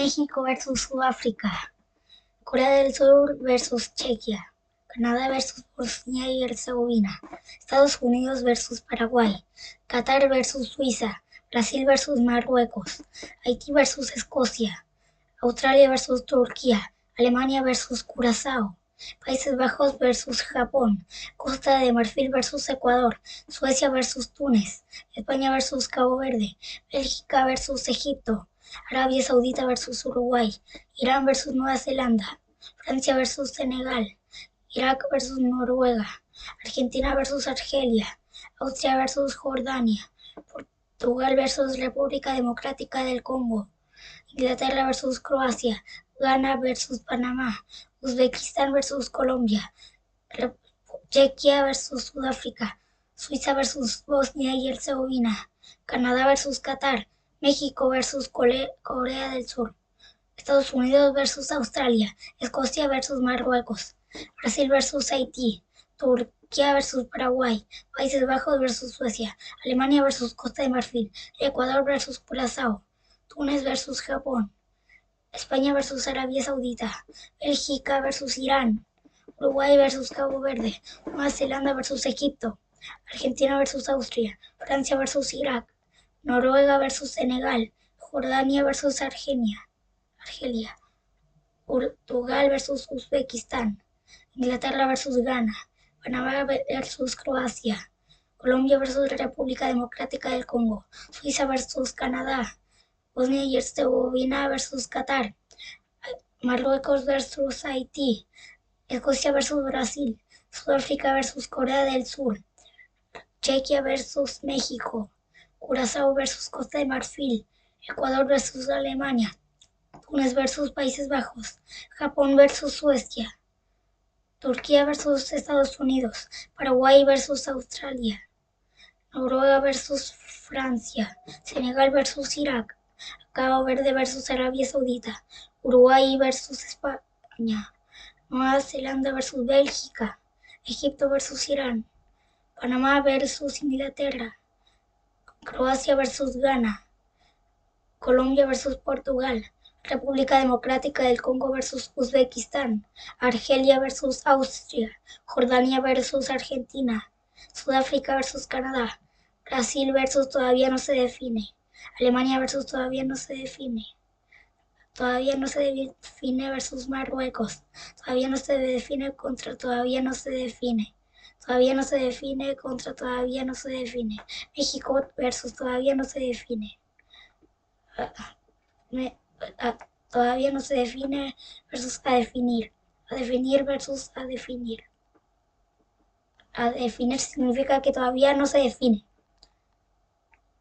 México versus Sudáfrica, Corea del Sur versus Chequia, Canadá versus Bosnia y Herzegovina, Estados Unidos versus Paraguay, Qatar versus Suiza, Brasil versus Marruecos, Haití versus Escocia, Australia versus Turquía, Alemania versus Curazao, Países Bajos versus Japón, Costa de Marfil versus Ecuador, Suecia versus Túnez, España versus Cabo Verde, Bélgica versus Egipto, Arabia Saudita versus Uruguay, Irán versus Nueva Zelanda, Francia versus Senegal, Irak versus Noruega, Argentina versus Argelia, Austria versus Jordania, Portugal versus República Democrática del Congo, Inglaterra versus Croacia, Ghana versus Panamá, Uzbekistán versus Colombia, Chequia versus Sudáfrica, Suiza versus Bosnia y Herzegovina, Canadá versus Qatar, México versus Corea del Sur, Estados Unidos versus Australia, Escocia versus Marruecos, Brasil versus Haití, Turquía versus Paraguay, Países Bajos versus Suecia, Alemania versus Costa de Marfil, Ecuador versus Curazao, Túnez versus Japón, España versus Arabia Saudita, Bélgica versus Irán, Uruguay versus Cabo Verde, Nueva Zelanda versus Egipto, Argentina versus Austria, Francia versus Irak, Noruega versus Senegal, Jordania versus Argelia, Portugal versus Uzbekistán, Inglaterra versus Ghana, Panamá versus Croacia, Colombia versus República Democrática del Congo, Suiza versus Canadá, Bosnia y Herzegovina versus Qatar, Marruecos versus Haití, Escocia versus Brasil, Sudáfrica versus Corea del Sur, Chequia versus México, Curazao versus Costa de Marfil, Ecuador versus Alemania, Túnez versus Países Bajos, Japón versus Suecia, Turquía versus Estados Unidos, Paraguay versus Australia, Noruega versus Francia, Senegal versus Irak, Cabo Verde versus Arabia Saudita, Uruguay versus España, Nueva Zelanda versus Bélgica, Egipto versus Irán, Panamá versus Inglaterra, Croacia versus Ghana, Colombia versus Portugal, República Democrática del Congo versus Uzbekistán, Argelia versus Austria, Jordania versus Argentina, Sudáfrica versus Canadá, Brasil versus todavía no se define, Alemania versus todavía no se define, todavía no se define versus Marruecos, todavía no se define contra todavía no se define, todavía no se define contra todavía no se define, México versus todavía no se define, todavía no se define versus a definir versus a definir. A definir significa que todavía no se define.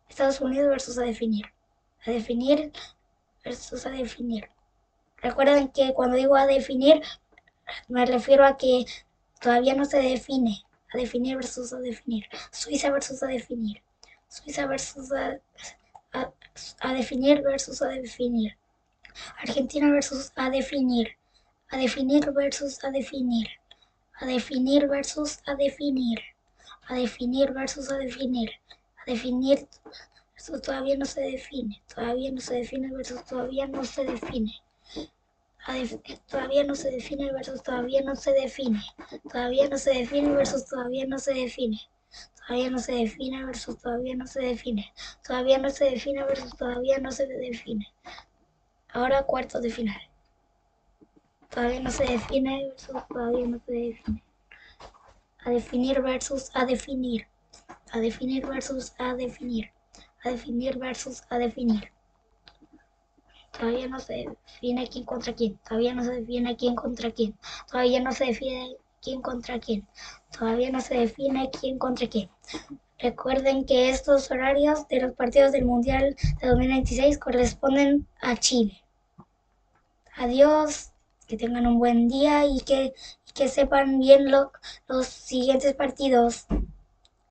Estados Unidos versus a definir versus a definir. Recuerden que cuando digo a definir, me refiero a que todavía no se define. A definir versus a definir. Suiza versus a definir. Suiza versus a definir versus a definir. Argentina versus a definir. A definir versus a definir. A definir versus a definir. A definir versus a definir. A definir versus todavía no se define. Todavía no se define versus todavía no se define. Todavía no se define versus todavía no se define. Todavía no se define versus todavía no se define. Todavía no se define versus todavía no se define. Todavía no se define versus todavía no se define. Ahora cuartos de final. Todavía no se define versus todavía no se define. A definir versus a definir. A definir versus a definir. A definir versus a definir. Todavía no se define quién contra quién. Todavía no se define quién contra quién. Todavía no se define quién contra quién. Todavía no se define quién contra quién. Recuerden que estos horarios de los partidos del Mundial de 2026 corresponden a Chile. Adiós, que tengan un buen día y que sepan bien los siguientes partidos.